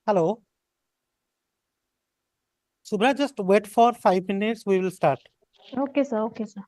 Hello. Subra, just wait for 5 minutes. We will start. Okay, sir. Okay, sir.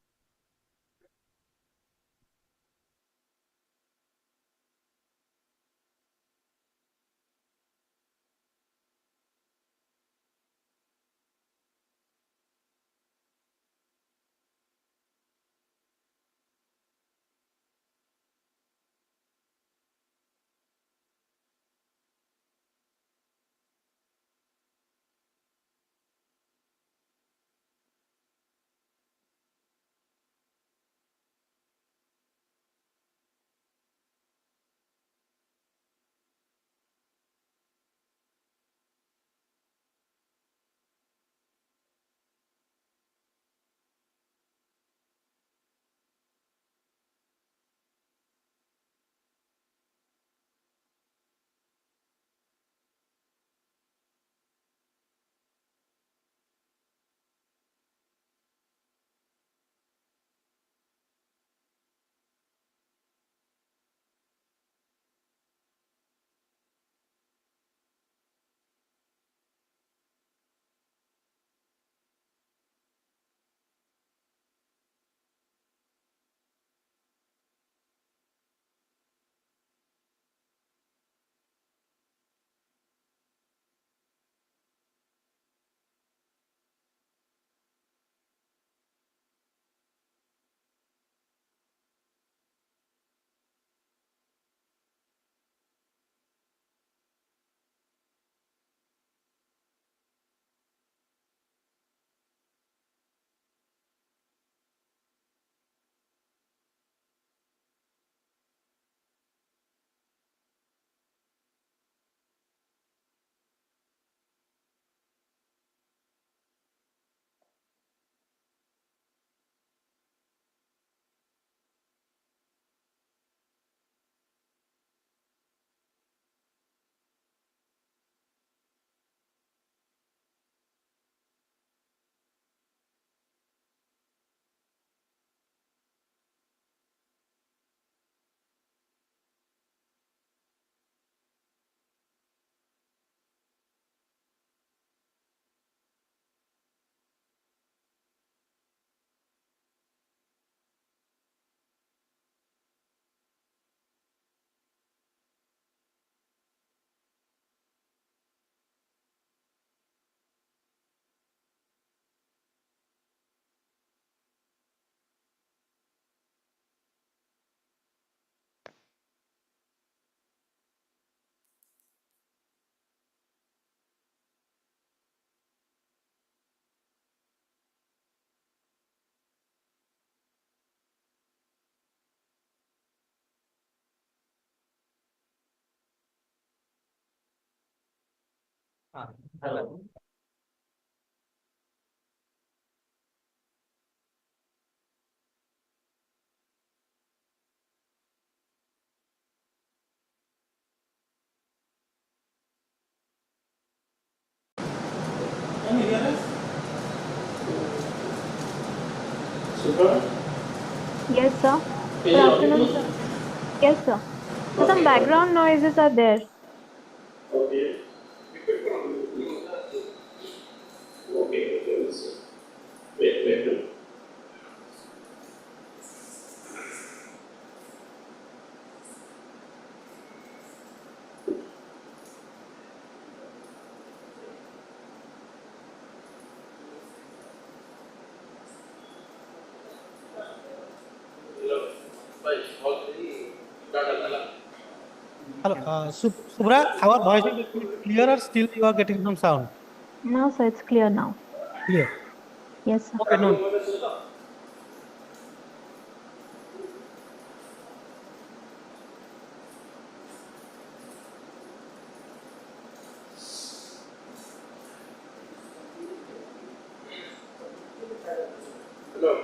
Hello. Can you hear us? Subra? Yes, sir. Good afternoon, sir. Yes, sir. So some background noises are there. Okay. Wait. Hello, Subra, our voice is clear or still you are getting some sound? No, sir. It's clear now. Clear. Yes, sir. Okay, no. Hello.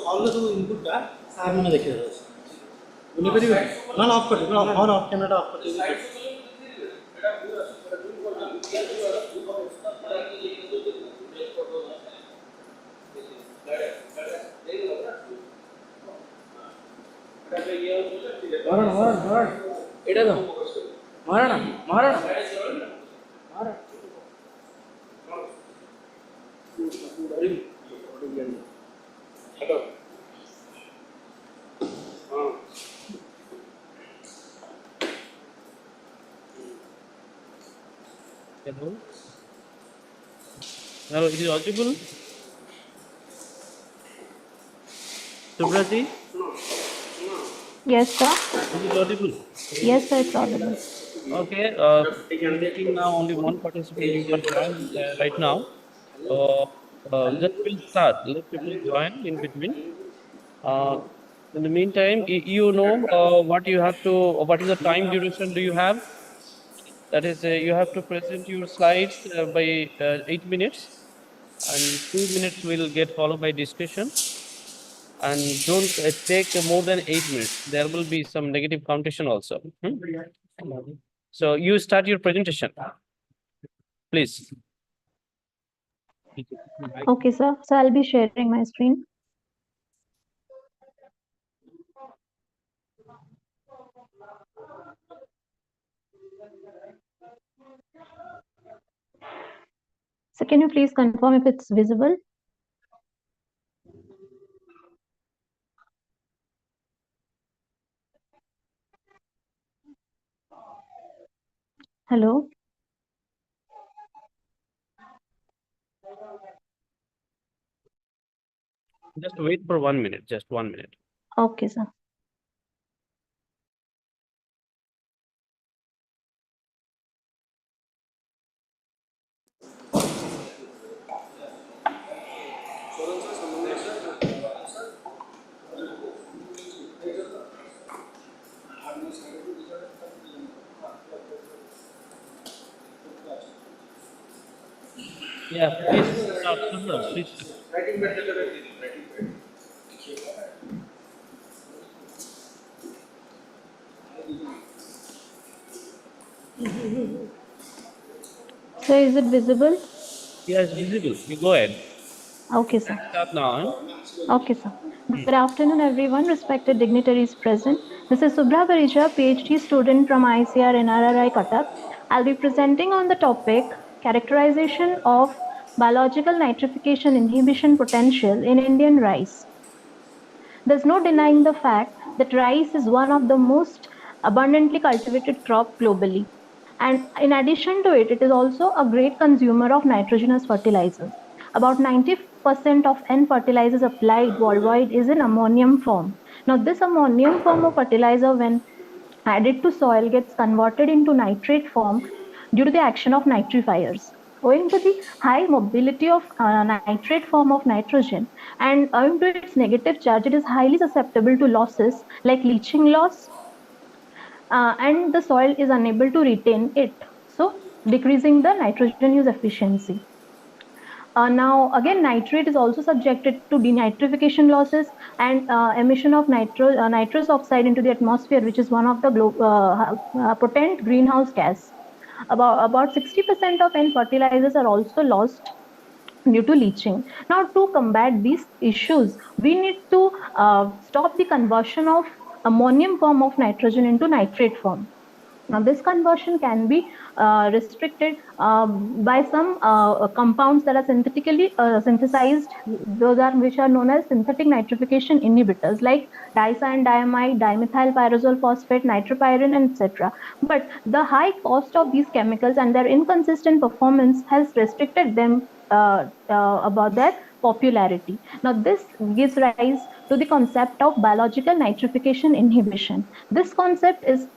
Hall सब input का सार मैंने देखे बोली परिबे ना of कर दे on off camera off कर दे এটা তো মারানা মারানা Hello, it is audible? Subrati, Yes, sir. is it audible? Yes, sir, it's audible. Okay, I'm taking now only one participant you can join right now. Just will start. Let people join in between. In the meantime, you know what you have to, what is the time duration do you have? That is, you have to present your slides by 8 minutes, and 2 minutes will get followed by discussion. And don't take more than 8 minutes. There will be some negative connotation also. So you start your presentation, please. Okay, sir. So I'll be sharing my screen. So can you please confirm if it's visible? Hello? Just wait for 1 minute, just 1 minute. Okay, sir. Yeah, please start, Sundar, please. So is it visible? Yes, visible. You go ahead. Okay, sir. Start now. Okay, sir. Good afternoon, everyone, respected dignitaries present. This is Subhra Parija, PhD student from ICR NRRI Cuttack. I'll be presenting on the topic characterization of biological nitrification inhibition potential in Indian rice. There's no denying the fact that rice is one of the most abundantly cultivated crop globally. And in addition to it, it is also a great consumer of nitrogenous fertilizers. About 90% of N fertilizers applied worldwide is in ammonium form. Now, this ammonium form of fertilizer, when added to soil, gets converted into nitrate form due to the action of nitrifiers. Owing to the high mobility of nitrate form of nitrogen and owing to its negative charge, it is highly susceptible to losses like leaching loss, and the soil is unable to retain it, so decreasing the nitrogen use efficiency. Now, again, nitrate is also subjected to denitrification losses and emission of nitrous oxide into the atmosphere, which is one of the potent greenhouse gas. About 60% of N fertilizers are also lost due to leaching. Now, to combat these issues, we need to stop the conversion of ammonium form of nitrogen into nitrate form. Now, this conversion can be restricted by some compounds that are synthetically synthesized. Those are which are known as synthetic nitrification inhibitors, like dicyandiamide, dimethyl pyrazole phosphate, nitropyrin, etc. But the high cost of these chemicals and their inconsistent performance has restricted them about their popularity. Now, this gives rise to the concept of biological nitrification inhibition. This concept is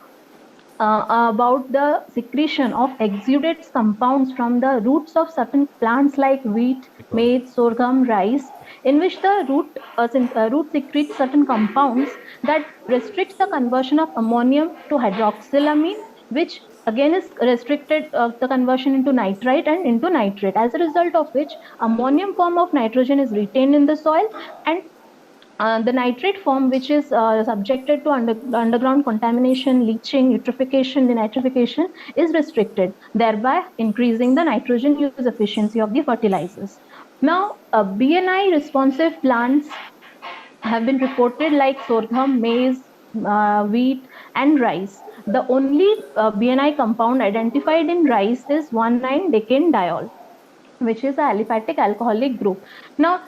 about the secretion of exudates compounds from the roots of certain plants like wheat, maize, sorghum, rice, in which the root secretes certain compounds that restricts the conversion of ammonium to hydroxylamine, which again is restricted the conversion into nitrite and into nitrate, as a result of which ammonium form of nitrogen is retained in the soil, and the nitrate form, which is subjected to underground contamination, leaching, eutrophication, denitrification, is restricted, thereby increasing the nitrogen use efficiency of the fertilizers. Now, BNI responsive plants have been reported like sorghum, maize, wheat, and rice. The only BNI compound identified in rice is 1,9-decanediol, which is a aliphatic alcoholic group. Now,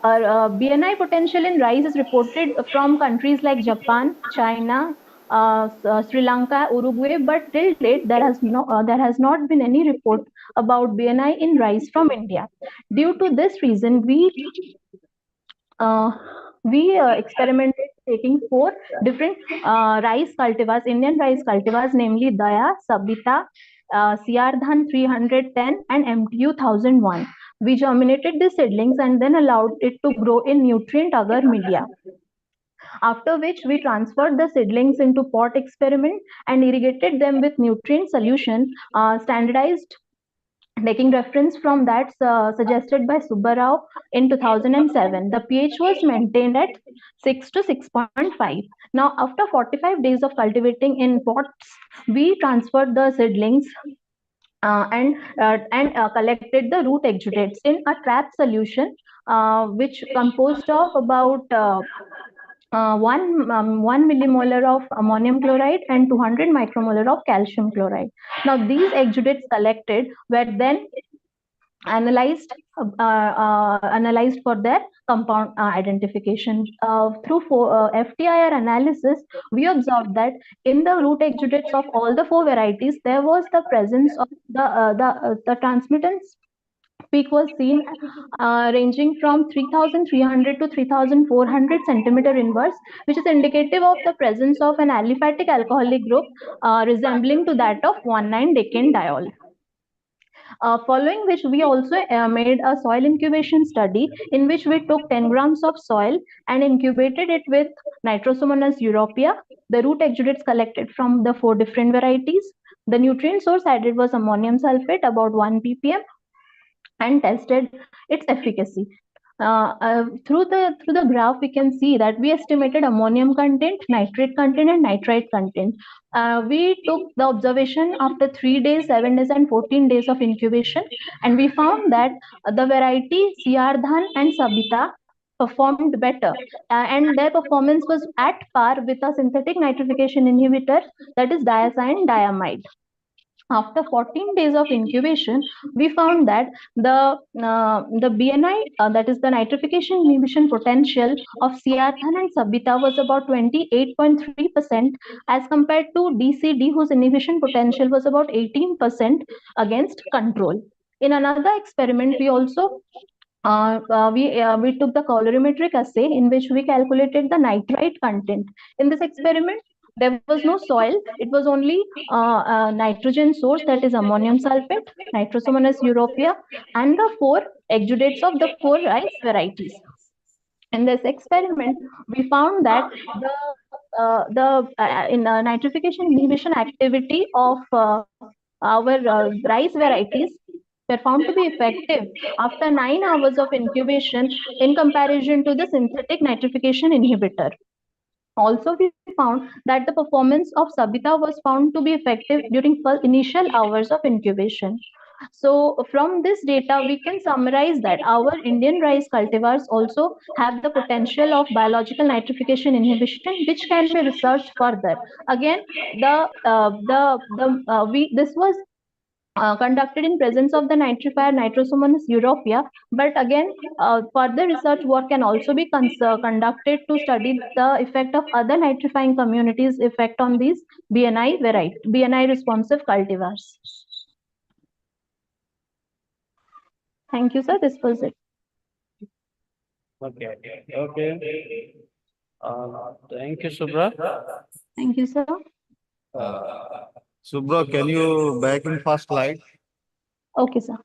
BNI potential in rice is reported from countries like Japan, China, Sri Lanka, Uruguay, but till date there has not been any report about BNI in rice from India. Due to this reason, we experimented taking 4 different rice cultivars, Indian rice cultivars, namely Daya, Sabita, CR-Dhan 310 and MTU 1001. We germinated the seedlings and then allowed it to grow in nutrient agar media. After which we transferred the seedlings into pot experiment and irrigated them with nutrient solution standardized, taking reference from that suggested by Subbarao in 2007. The pH was maintained at 6 to 6.5. Now, after 45 days of cultivating in pots, we transferred the seedlings and collected the root exudates in a trap solution, which composed of about 1 millimolar of ammonium chloride and 200 micromolar of calcium chloride. Now, these exudates collected were then analyzed for their compound identification. Through FTIR analysis, we observed that in the root exudates of all the 4 varieties, there was the presence of the transmittance peak was seen ranging from 3,300 to 3,400 centimeter inverse, which is indicative of the presence of an aliphatic alcoholic group resembling to that of 1,9-decanediol. Following which, we also made a soil incubation study in which we took 10 grams of soil and incubated it with Nitrosomonas europaea, the root exudates collected from the 4 different varieties. The nutrient source added was ammonium sulfate, about 1 ppm, and tested its efficacy. Through the graph, we can see that we estimated ammonium content, nitrate content, and nitrite content. We took the observation after 3 days, 7 days, and 14 days of incubation, and we found that the variety CR-Dhan and Sabita performed better, and their performance was at par with a synthetic nitrification inhibitor, that is diazine diamide. After 14 days of incubation, we found that the BNI, that is the nitrification inhibition potential of CR-Dhan and Sabita, was about 28.3% as compared to DCD, whose inhibition potential was about 18% against control. In another experiment, we also we took the colorimetric assay in which we calculated the nitrite content. In this experiment, there was no soil, it was only nitrogen source, that is ammonium sulfate, Nitrosomonas europaea, and the 4 exudates of the 4 rice varieties. In this experiment, we found that the nitrification inhibition activity of our rice varieties were found to be effective after 9 hours of incubation in comparison to the synthetic nitrification inhibitor. Also, we found that the performance of Sabita was found to be effective during initial hours of incubation. So, from this data, we can summarize that our Indian rice cultivars also have the potential of biological nitrification inhibition, which can be researched further. Again, this was conducted in presence of the nitrifier Nitrosomonas europaea, but again, further research work can also be conducted to study the effect of other nitrifying communities' effect on these BNI responsive cultivars. Thank you, sir. This was it. Okay. Okay. Thank you, Subra. Thank you, sir. Subra, can you back in first slide? Okay, sir.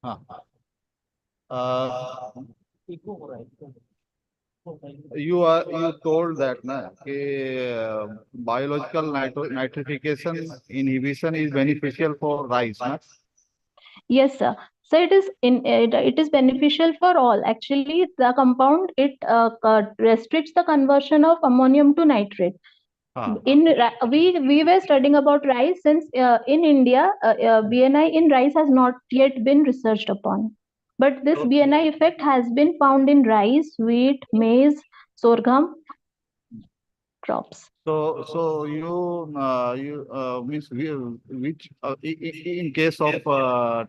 Huh. You told that na, biological nitrification inhibition is beneficial for rice. Na? Yes, sir. So it is beneficial for all. Actually, the compound restricts the conversion of ammonium to nitrate. We were studying about rice since in India BNI in rice has not yet been researched upon, but this BNI effect has been found in rice, wheat, maize, sorghum crops. So you means which in case of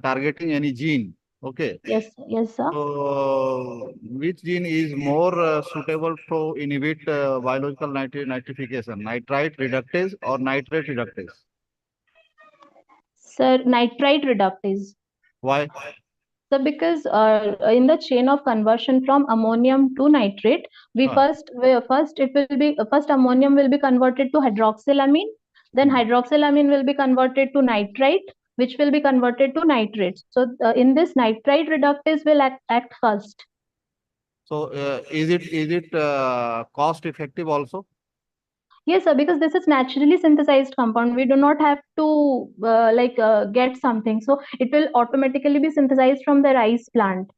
targeting any gene, okay? Yes, yes, sir. So which gene is more suitable to inhibit biological nitrification, nitrite reductase or nitrate reductase? Sir, nitrite reductase. Why? So because in the chain of conversion from ammonium to nitrate, first ammonium will be converted to hydroxylamine, then hydroxylamine will be converted to nitrite, which will be converted to nitrate. So in this, nitrite reductase will act first. So is it cost effective also? Yes, sir, because this is naturally synthesized compound. We do not have to get something. So it will automatically be synthesized from the rice plant.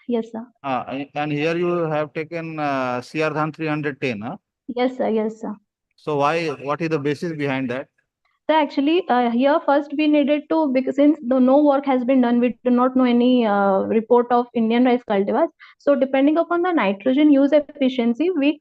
Yes, sir. And here you have taken CR 310, huh? Yes, sir. Yes, sir. So what is the basis behind that? So actually, here first we needed to, because since no work has been done, we do not know any report of Indian rice cultivars. So depending upon the nitrogen use efficiency, we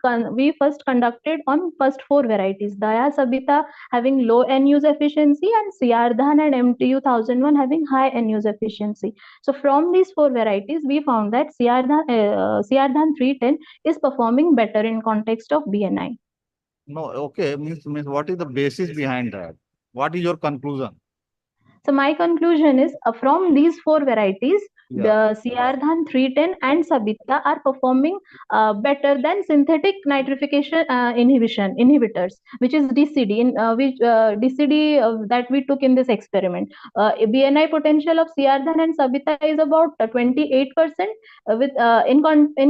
first conducted on first four varieties: Daya Sabita having low N use efficiency, and Siardhan and MTU 1001 having high N use efficiency. So from these four varieties, we found that Siardhan 310 is performing better in context of BNI. No, okay, means what is the basis behind that? What is your conclusion? So my conclusion is from these four varieties, the Siardhan 310 and Sabita are performing better than synthetic nitrification inhibitors, which is DCD, DCD that we took in this experiment. BNI potential of Siardhan and Sabita is about 28%, in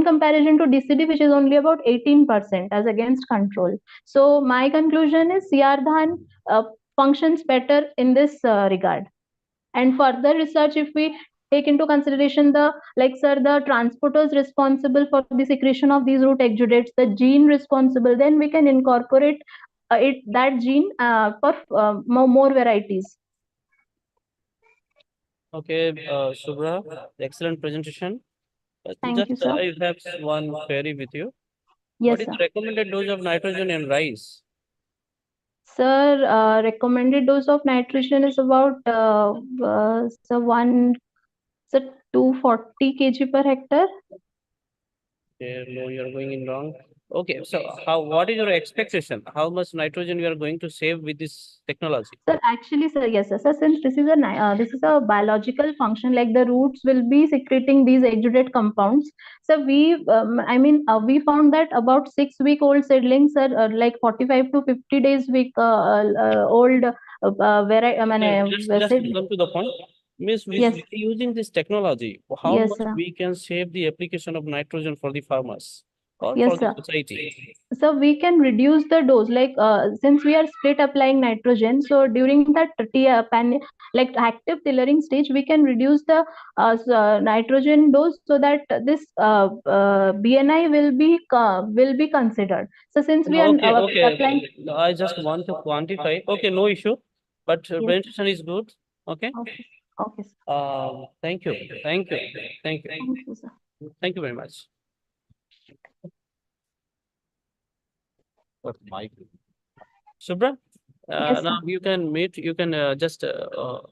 comparison to DCD, which is only about 18% as against control. So my conclusion is Siardhan functions better in this regard. And further research, if we take into consideration the transporters responsible for the secretion of these root exudates, the gene responsible, then we can incorporate that gene for more varieties. Okay, Subra, excellent presentation. Thank you, sir. I have one query with you. Yes, what is sir. the recommended dose of nitrogen in rice? Sir, recommended dose of nitrogen is about 240 kg per hectare. Okay, no, you are going in wrong. Okay, so what is your expectation? How much nitrogen you are going to save with this technology? Sir, actually, sir, yes, sir. Since this is a biological function, like the roots will be secreting these exudate compounds. So we found that about 6-week-old seedlings are like 45 to 50 days old. Just come to the point. Miss, Yes. using this technology, how Yes, much sir. we can save the application of nitrogen for the farmers or Yes, for the sir. society? So we can reduce the dose, since we are split applying nitrogen. So during that active tillering stage, we can reduce the nitrogen dose so that this BNI will be considered. So since we are applying, I just want to quantify. Okay, no issue, but presentation is good. Okay. Okay. Okay, sir. Thank you. Thank you. Thank you. Thank you, sir. Thank you very much. Subra, Yes, now sir. you can meet. You can just. So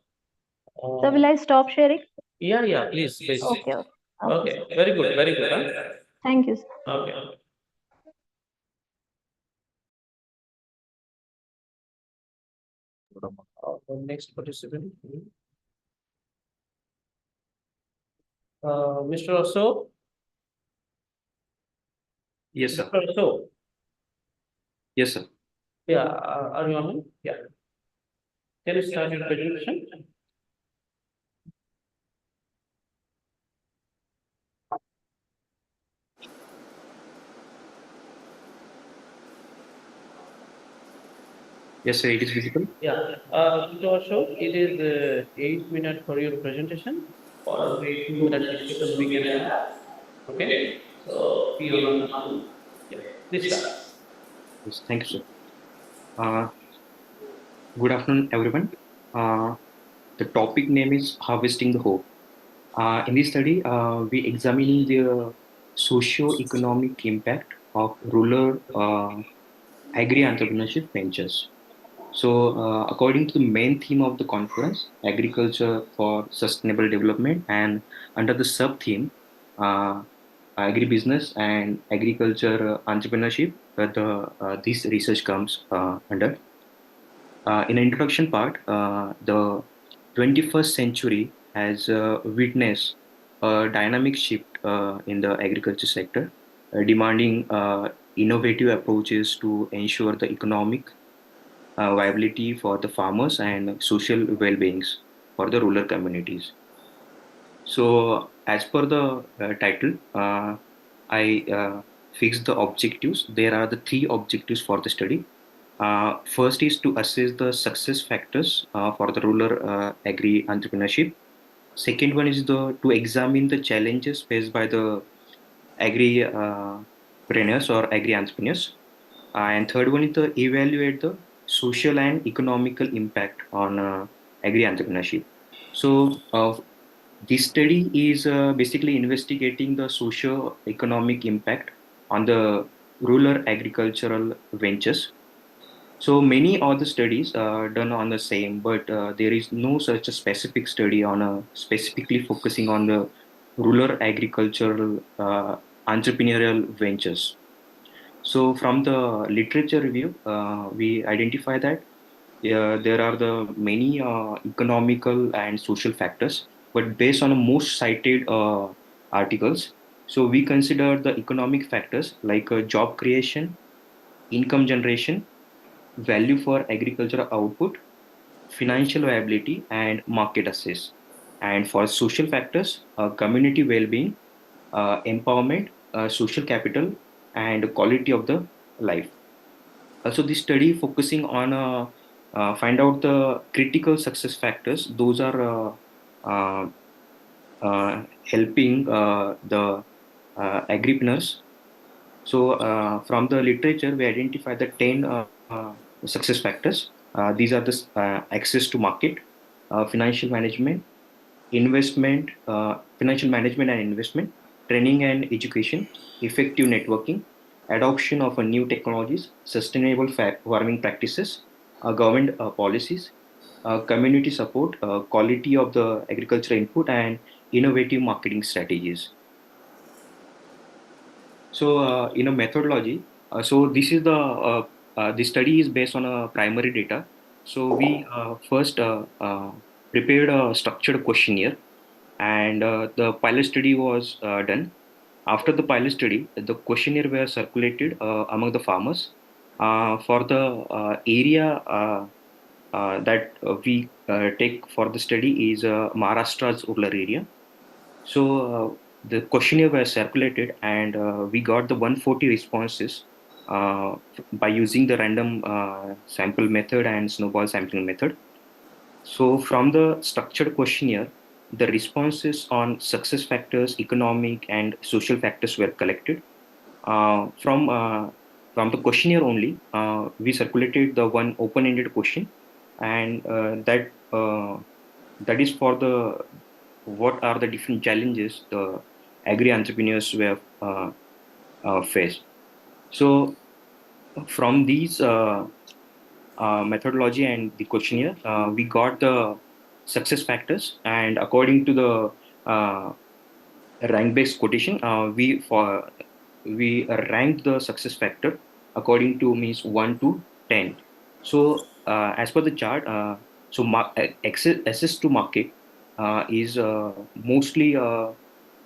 will I stop sharing? Yeah, please, please. Okay. Okay, very good, very good. Huh? Thank you, sir. Okay. Next participant. Mr. Aso. Yes, sir. Mr. Aso. Yes, sir. Yeah, are you on? Yeah. Can you start your presentation? Yes, sir. It is visible. Yeah. Mr. Aso, it is 8 minutes for your presentation. For 8 minute discussion we can have. Okay. So be on. Yeah. Please start. Yes, thank you, sir. Uh, Good afternoon, everyone. The topic name is Harvesting the Hope. In this study, we examining the socio-economic impact of rural agri-entrepreneurship ventures. So, according to the main theme of the conference, agriculture for sustainable development, and under the sub-theme, agribusiness and agriculture entrepreneurship, this research comes under. In the introduction part, the 21st century has witnessed a dynamic shift in the agriculture sector, demanding innovative approaches to ensure the economic viability for the farmers and social well-beings for the rural communities. So, as per the title, I fixed the objectives. There are the three objectives for the study. First is to assess the success factors for the rural agri entrepreneurship. Second one is to examine the challenges faced by the agri preneurs or agri entrepreneurs. And third one is to evaluate the social and economical impact on agri entrepreneurship. So this study is basically investigating the socio-economic impact on the rural agricultural ventures. So many other studies are done on the same, but there is no such a specific study on specifically focusing on the rural agricultural entrepreneurial ventures. So from the literature review, we identify that there are the many economical and social factors, but based on the most cited articles, so we consider the economic factors like job creation, income generation, value for agricultural output, financial viability, and market access. And for social factors, community well-being, empowerment, social capital, and quality of the life. Also, this study focusing on find out the critical success factors. Those are uh, helping the agripreneurs. So, from the literature, we identify the 10 success factors. These are the access to market, financial management, financial management and investment, training and education, effective networking, adoption of new technologies, sustainable farming practices, government policies, community support, quality of the agricultural input, and innovative marketing strategies. So, in a methodology, so this study is based on a primary data. So we first prepared a structured questionnaire, and the pilot study was done. After the pilot study, the questionnaire were circulated among the farmers for the area that we take for the study is Maharashtra's rural area. So the questionnaire was circulated, and we got the 140 responses by using the random sample method and snowball sampling method. So from the structured questionnaire, the responses on success factors, economic and social factors were collected. From the questionnaire only, we circulated the one open-ended question, and that is for the what are the different challenges the agri entrepreneurs were faced. So from these methodology and the questionnaire, we got the success factors, and according to the rank-based quotation, we ranked the success factor according to means 1 to 10. So as per the chart, access to market is mostly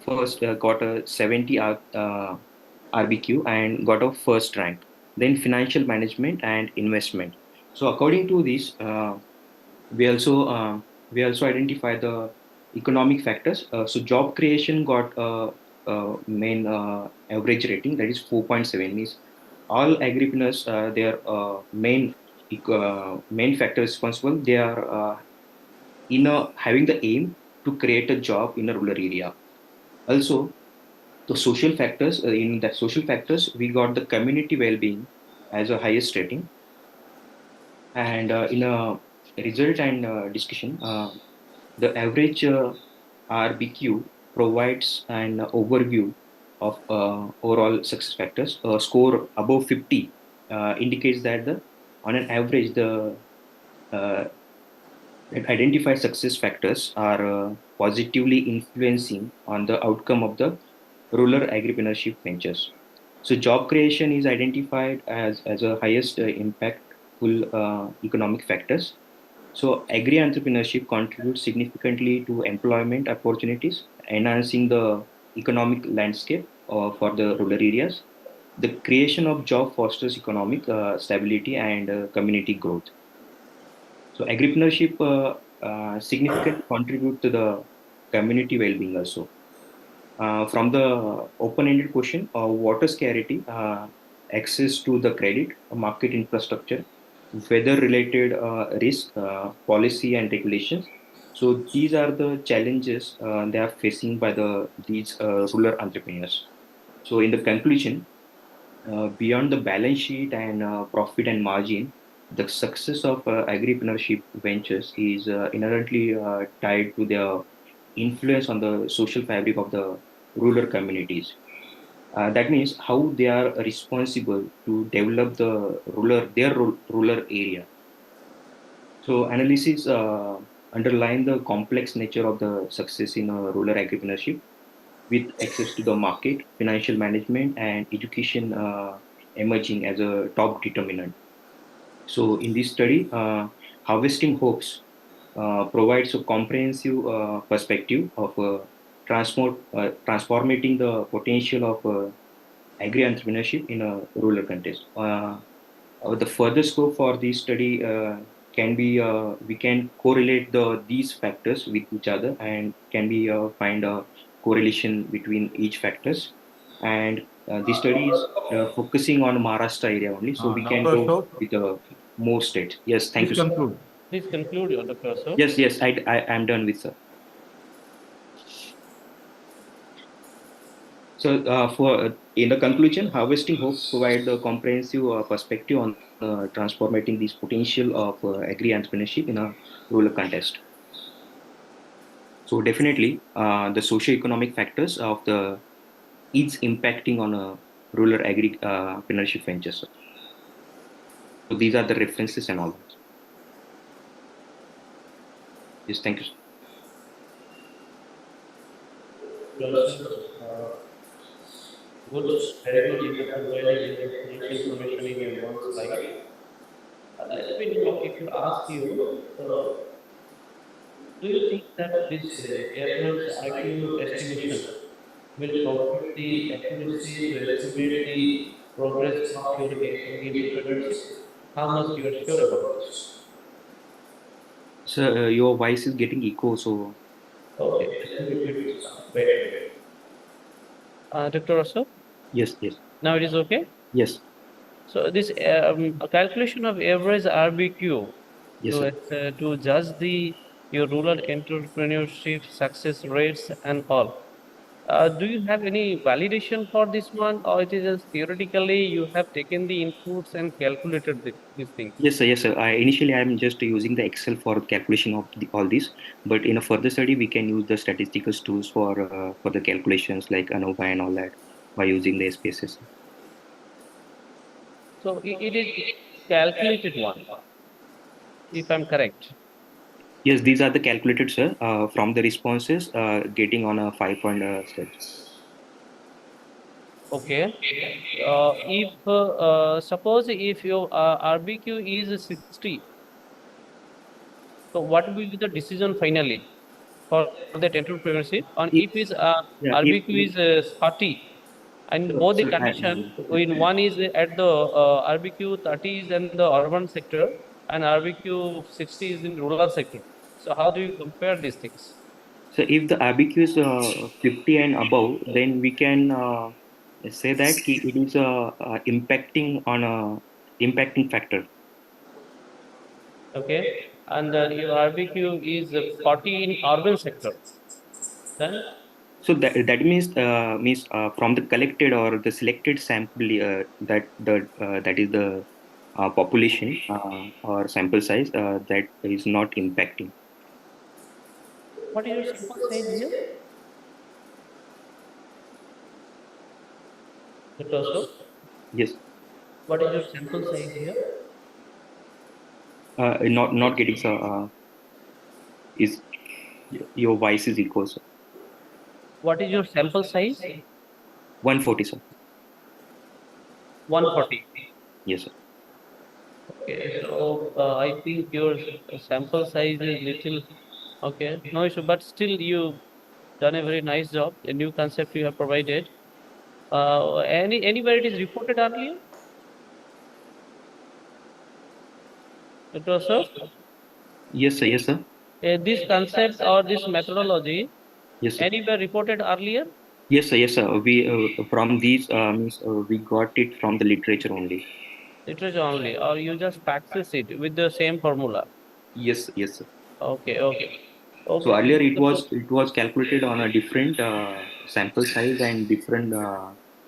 first got a 70 RBQ and got a first rank. Then financial management and investment. So according to this, we also we also identify the economic factors. So job creation got main average rating, that is 4.7. Means all agripreneurs, their main factor responsible, they are having the aim to create a job in a rural area. Also, the social factors, in that social factors, we got the community well-being as a highest rating. And in a result and discussion, the average RBQ provides an overview of overall success factors. A score above 50 indicates that on an average, the uh, identified success factors are positively influencing on the outcome of the rural agripreneurship ventures. So job creation is identified as a highest impactful economic factors. So agri-entrepreneurship contributes significantly to employment opportunities, enhancing the economic landscape for the rural areas. The creation of job fosters economic stability and community growth. So agripreneurship significantly contribute to the community well-being also. From the open-ended question, water scarcity, access to the credit, market infrastructure, weather-related risk, policy and regulations. So these are the challenges they are facing by these rural entrepreneurs. So in the conclusion, beyond the balance sheet and profit and margin, the success of agripreneurship ventures is inherently tied to their influence on the social fabric of the rural communities. That means how they are responsible to develop rural area. So analysis underline the complex nature of the success in rural agripreneurship with access to the market, financial management, and education emerging as a top determinant. So, in this study, Harvesting Hopes provides a comprehensive perspective of transforming the potential of agri entrepreneurship in a rural context. The further scope for this study can be we can correlate these factors with each other and can be find a correlation between each factors. And this study is focusing on Maharashtra area only, so we can Dr. go Ashok, with more states. Yes, thank please you, sir. conclude. Please conclude, Dr. Ashok. Yes, I am done with, sir. So, for in the conclusion, Harvesting Hopes provide a comprehensive perspective on transforming this potential of agri entrepreneurship in a rural context. So, definitely, the socio-economic factors of the is impacting on a rural agri entrepreneurship ventures. So, these are the references and all that. Yes, thank you, sir. Also, good, very good. You have provided nice information in your one slide. Let me know if you ask you, do you think that this average IQ estimation will provide the accuracy to estimate the progress of your entrepreneurship? How much you are sure about this? Sir, your voice is getting echo, so Okay, let me repeat this now. Wait. Dr. Ashok, yes, now it is okay? yes, So this a calculation of average RBQ yes, sir. to judge the your rural entrepreneurship success rates and all. Do you have any validation for this one, or it is just theoretically you have taken the inputs and calculated these things? Yes, sir. Initially, I'm just using the Excel for calculation of all this, but in a further study, we can use the statistical tools for the calculations like ANOVA and all that by using the SPSS. So it is calculated one, if I'm correct. Yes, these are the calculated, sir, from the responses getting on a 5 point steps. Okay. If suppose if your RBQ is 60, So what will be the decision finally for that entrepreneurship? And if is Yeah, RBQ is 30, and both the so, condition, in one is at the RBQ 30 is in the urban sector and RBQ 60 is in rural sector. So how do you compare these things? so if the RBQ is 50 and above, then we can say that it is impacting on a impacting factor. Okay, and your RBQ is 40 in urban sector. Then So that means from the collected or the selected sample that is the population or sample size that is not impacting. what is your sample size here? It also. Yes, What is your sample size here? not getting so is your voice is equal, sir. What is your sample size? 140, sir. 140. Yes, sir. Okay, so I think your sample size is little okay. No issue, but still you done a very nice job. A new concept you have provided. Anywhere it is reported earlier? It was so. Yes, sir. Yes, sir. This concept or this methodology Yes, sir. anywhere reported earlier? Yes, sir. Yes, sir. We from these means we got it from the literature only. Literature only, or you just practice it with the same formula? Yes, yes, sir. Okay, okay, So okay. earlier This is the it was calculated on a different sample size and different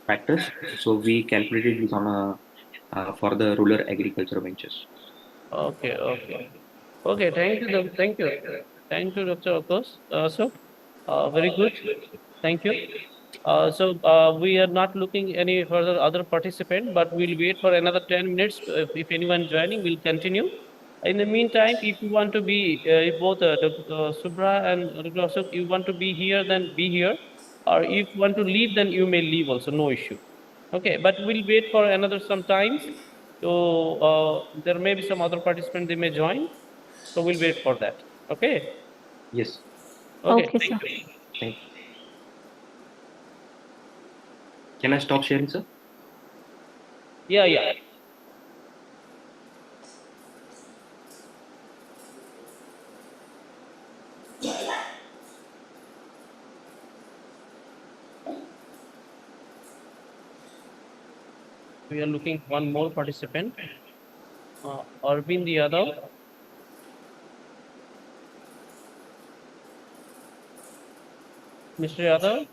factors. So we calculated this on a for the rural agriculture ventures. okay, okay. Okay, thank you, thank you. Thank you, Dr. Akos. Very good. Thank you. We are not looking any further other participant, but we'll wait for another 10 minutes. If anyone joining, we'll continue. In the meantime, if you want to be, if both Dr. Subra and Dr. Ashok, you want to be here, then be here. Or if you want to leave, then you may leave also, no issue. Okay, but we'll wait for another some time. So there may be some other participant, they may join. So we'll wait for that. Okay. Yes. Okay. Okay, Thank sir. you. Thank you. Can I stop sharing, sir? Yeah, yeah. We are looking one more participant. Arvind Yadav. Mr. Yadav.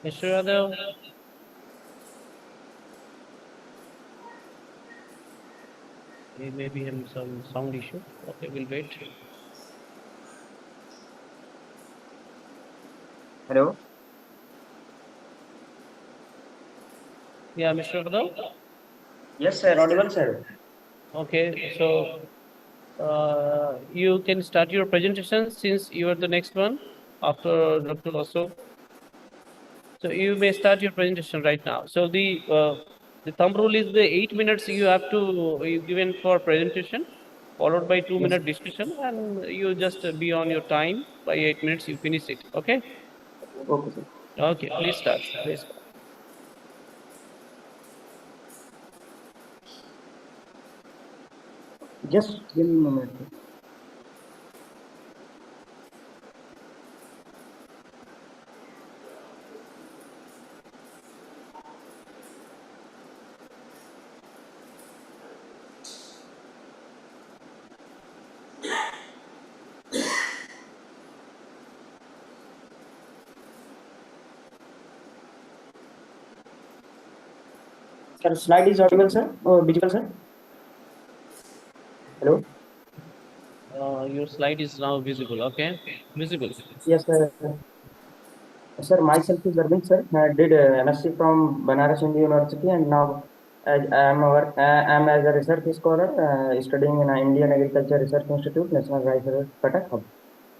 Mr. Yadav. He may be having some sound issue. Okay, we'll wait. Hello. Yeah, Mr. Yadav. Yes, sir. Audible, sir. Okay, so you can start your presentation since you are the next one after Dr. Ashok. So you may start your presentation right now. So the thumb rule is the 8 minutes you have to you given for presentation, followed by 2 minute discussion, and you just be on your time. By 8 minutes you finish it. Okay. Okay, sir. Okay. Please start. Please start. Just give me a moment. Sir. Sir, slide is audible, sir, or visible, sir? Hello. Your slide is now visible. Okay. Visible. Yes, sir. Sir, myself is Arvind, sir. I did MSc from Banaras Hindu University, and now I am as a research scholar studying in Indian Agriculture Research Institute, National Rice Research Cuttack.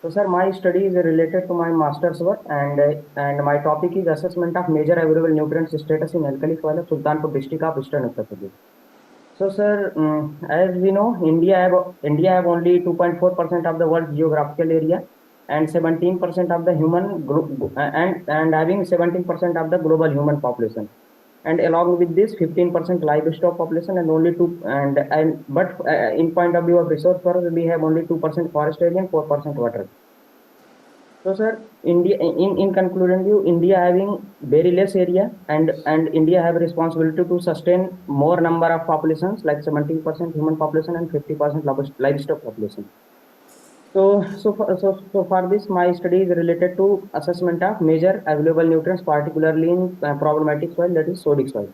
So, sir, my study is related to my master's work, and my topic is assessment of major available nutrients status in alkali soil of Sultanpur district of Eastern Uttar Pradesh. So, sir, as we know, India have only 2.4% of the world's geographical area and 17% of the and having 17% of the global human population. And along with this, 15% livestock population and only two but in point of view of resource forest, we have only 2% forest area and 4% water. So, sir, India in conclusion view, India having very less area and India have responsibility to sustain more number of populations like 17% human population and 50% livestock population. So for this, my study is related to assessment of major available nutrients, particularly in problematic soil, that is sodic soil.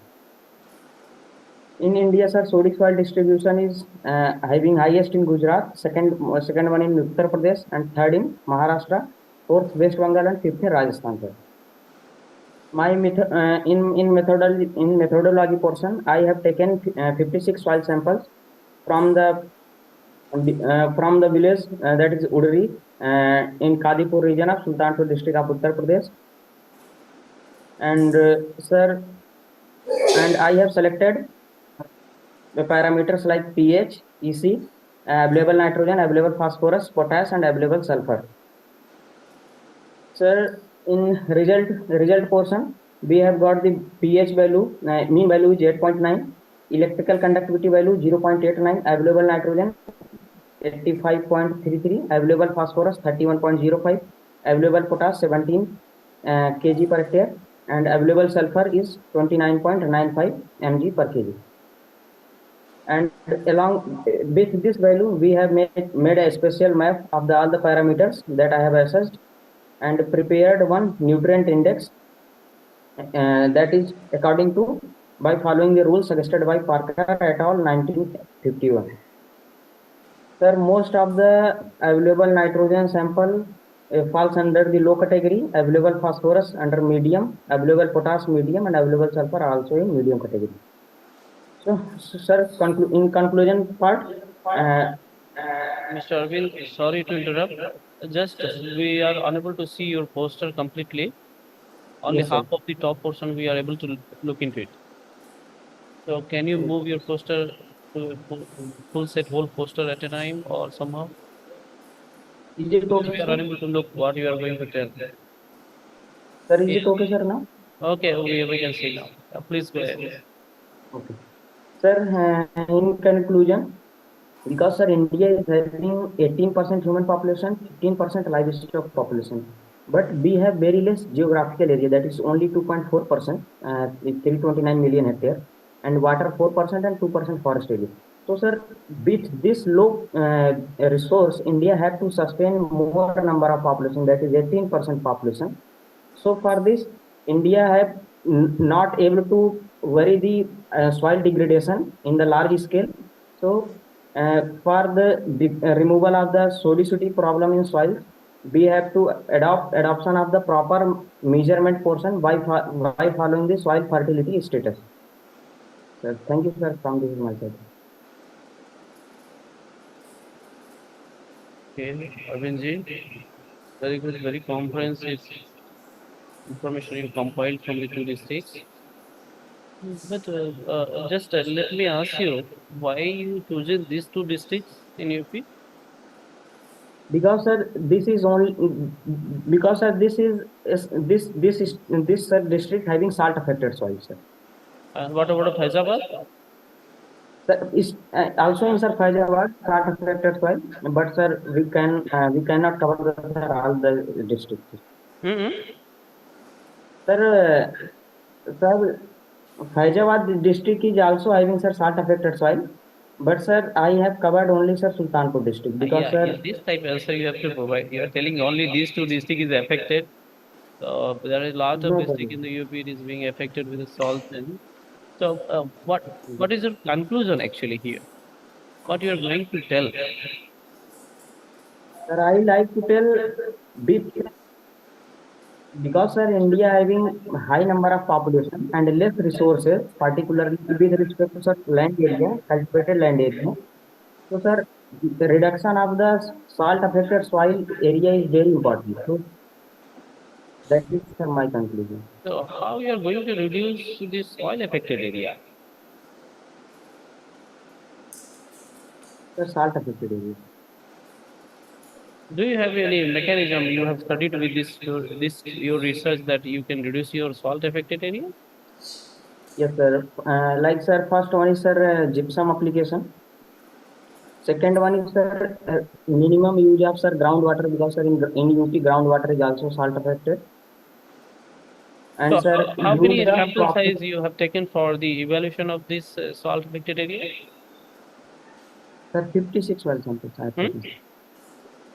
In India, sir, sodic soil distribution is having highest in Gujarat, second one in Uttar Pradesh, and third in Maharashtra, fourth West Bengal, and fifth in Rajasthan, sir. My methodology portion, I have taken 56 soil samples from the village that is Udri in Kadipur region of Sultanpur district of Uttar Pradesh. And sir, and I have selected the parameters like pH, EC, available nitrogen, available phosphorus, potash, and available sulfur. Sir, in result portion, we have got the pH value, mean value is 8.9, electrical conductivity value 0.89, available nitrogen 85.33, available phosphorus 31.05, available potash 17 kg per hectare, and available sulfur is 29.95 mg per kg. And along with this value, we have made a special map of all the parameters that I have assessed and prepared one nutrient index that is according to by following the rules suggested by Parker et al. 1951. Sir, most of the available nitrogen sample falls under the low category, available phosphorus under medium, available potash medium, and available sulfur also in medium category. So sir, in conclusion part, Mr. Arvind, sorry to interrupt. Just we are unable to see your poster completely. Only Yes, sir. half of the top portion we are able to look into it. So can you move your poster to full set whole poster at a time or somehow? Is it okay, We are sir? unable to look what you are going to tell. Sir, is it okay, sir, now? Okay, we can see now. Please go ahead. Okay. Sir, in conclusion, because sir, India is having 18% human population, 15% livestock population, but we have very less geographical area, that is only 2.4%, 329 million hectare, and water 4% and 2% forest area. So, sir, with this low resource, India had to sustain more number of population, that is 18% population. So for this, India have not able to vary the soil degradation in the large scale. So for the removal of the solidity problem in soil, we have to adoption of the proper measurement portion by following the soil fertility status. Sir, thank you, sir. From this is my side. Okay, Arvindji, very good, very comprehensive information you compiled from the two districts. But just let me ask you, why you chosen these two districts in UP? Because sir, this is only because sir, this sir, district having salt affected soil, sir. And what about Faizabad? Sir, is also in sir Faizabad salt affected soil, but sir, we cannot cover all the districts. Sir, sir, Faizabad district is also having sir salt affected soil, but sir, I have covered only sir Sultanpur district because Yeah, sir. this type answer you have to provide. You are telling only these two districts is affected. There is a lot of No district in problem. the UP it is being affected with the salt thing. So what is your conclusion actually here? What you are going to tell? Sir, I like to tell bit because sir, India having high number of population and less resources, particularly with respect to such land area, cultivated land area. So sir, the reduction of the salt affected soil area is very important. So that is my conclusion. So how you are going to reduce this soil affected area? The salt affected area. Do you have any mechanism you have studied with this your research that you can reduce your salt affected area? Yes, sir. Like sir, first one is sir gypsum application. Second one is sir minimum use of sir groundwater because sir in UP groundwater is also salt affected. And So sir how use many the sample proper. size you have taken for the evaluation of this salt affected area? Sir 56 well samples I have Hmm? taken.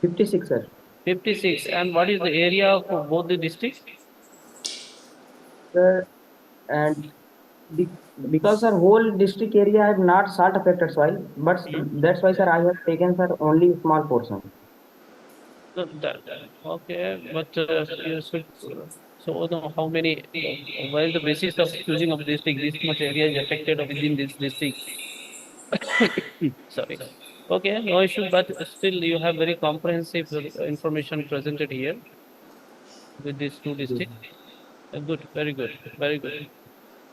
56 sir. 56. And what is the area for both the districts? Sir and be, because sir whole district area have not salt affected soil, but that's why sir I have taken sir only small portion. Okay, but you should so know how many, what is the basis of choosing of district? This much area is affected within this district. Sorry. Okay, no issue, but still you have very comprehensive information presented here with these two districts. Good, very good, very good.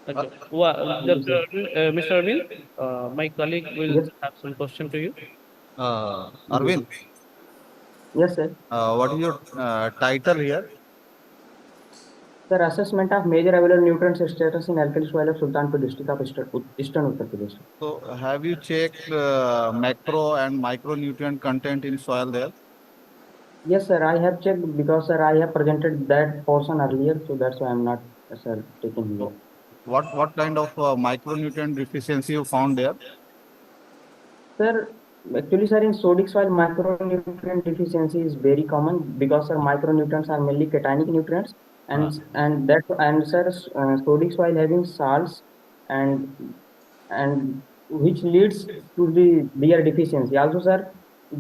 Okay. Thank you, Dr. sir. Mr. Arvind, my colleague will Yes, have some question to you. yes, Arvind, yes, sir. what is your title here? Sir, assessment of major available nutrient status in alkali soil of Sultanpur district of Eastern Uttar Pradesh. So have you checked macro and micronutrient content in soil there? Yes, sir, I have checked because sir I have presented that portion earlier, so that's why I'm not sir taking here. So what kind of micronutrient deficiency you found there? Sir, actually, sir, in sodic soil, micronutrient deficiency is very common because sir, micronutrients are mainly cationic nutrients, Uh, and sir, sodic soil having salts and and which leads to the their deficiency. Also, sir,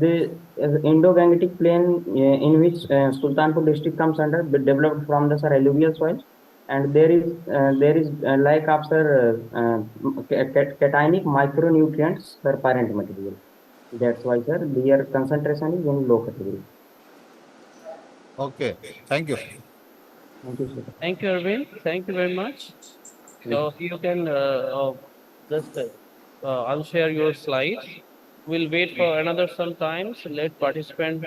the Indo-Gangetic plain in which Sultanpur district comes under, developed from the sir alluvial soil, and there is lack of sir cationic micronutrients per parent material. That's why sir their concentration is in low category. okay, thank you. Thank you, sir. Thank you, Arvind. Thank you very much. So you can just unshare your slides. We'll wait for another some time. So let participants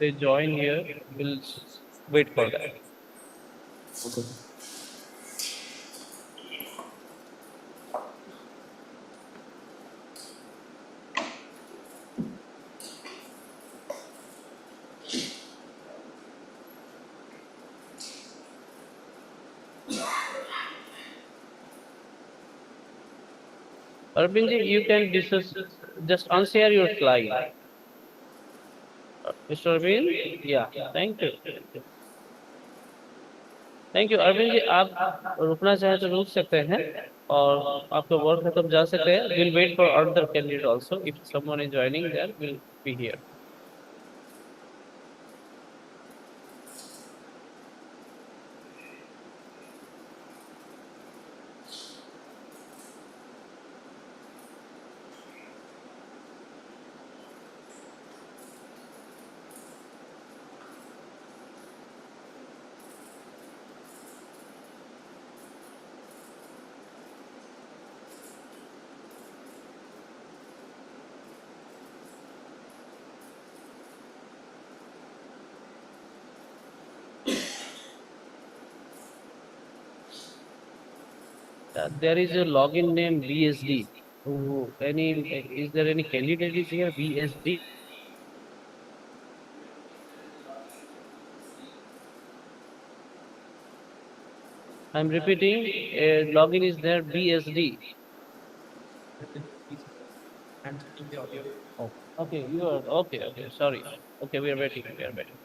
they join here. We'll wait for that. Okay. Arvind, you can just unshare your slide. Mr. Arvind, yeah, thank you. Thank you Arvind ji आप रुकना चाहें तो रुक सकते हैं और आपका work है तो जा सकते हैं will wait for other candidate also if someone is joining there will be here there is a login name BSD. Is there any candidate is here BSD? I'm repeating, login is there BSD. Okay, you are okay. Okay, sorry. Okay, we are waiting. We are waiting.